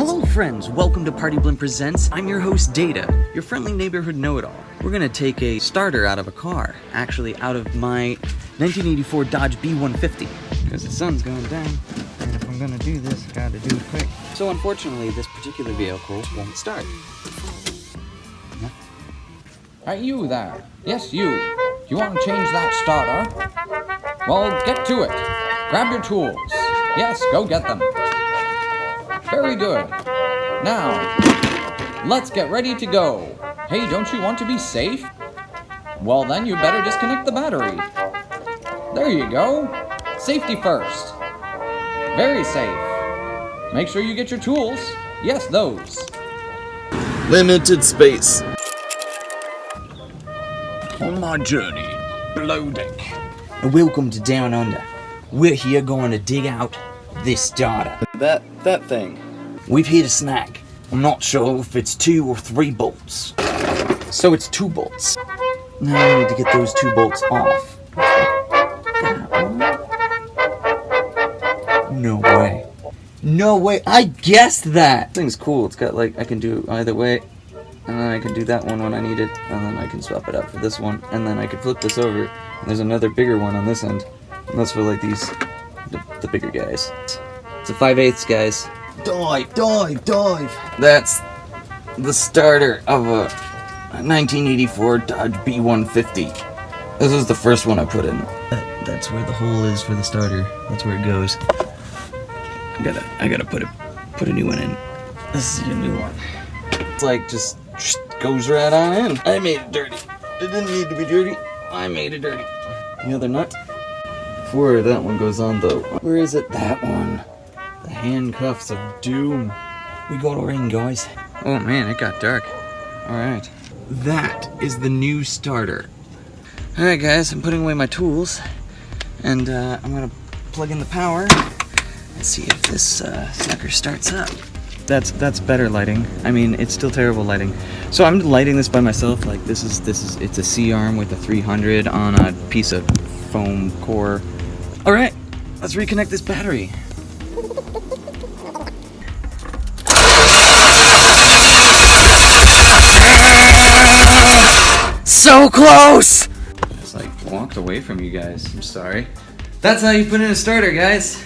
Hello friends, welcome to Party Blimp Presents. I'm your host Data, your friendly neighborhood know-it-all. We're gonna take a starter out of a car, actually out of my 1984 Dodge B150, because the sun's going down, and if I'm gonna do this, I gotta do it quick. So unfortunately, this particular vehicle won't start. Hey, you there. Yes, you. You want to change that starter? Well, get to it. Grab your tools. Yes, go get them. Very good. Now, let's get ready to go. Hey, don't you want to be safe? Well, then you better disconnect the battery. There you go. Safety first. Very safe. Make sure you get your tools. Yes, those. Limited space. On my journey, below deck. Welcome to Down Under. We're here going to dig out this starter. That thing. We've hit a snag. I'm not sure if it's 2 or 3 bolts. So it's 2 bolts. Now I need to get those 2 bolts off. No way. No way. I guessed that. This thing's cool. It's got like, I can do either way. And then I can do that one when I need it. And then I can swap it out for this one. And then I can flip this over. And there's another bigger one on this end. And that's for like these, the bigger guys. It's a 5/8, guys. Dive. That's the starter of a 1984 Dodge B150. This is the first one I put in. That's where the hole is for the starter. That's where it goes. I gotta put a new one in. This is your new one. It's like just goes right on in. I made it dirty. It didn't need to be dirty. I made it dirty. The other nut. Before that one goes on though. Where is it? That one. The handcuffs of doom. We got a ring, guys. Oh man, it got dark. Alright. That is the new starter. Alright guys, I'm putting away my tools. And I'm gonna plug in the power. And see if this sucker starts up. That's better lighting. I mean, it's still terrible lighting. So I'm lighting this by myself. Like this is it's a C-arm with a 300 on a piece of foam core. All right, let's reconnect this battery. So close! I just like walked away from you guys. I'm sorry. That's how you put in a starter, guys.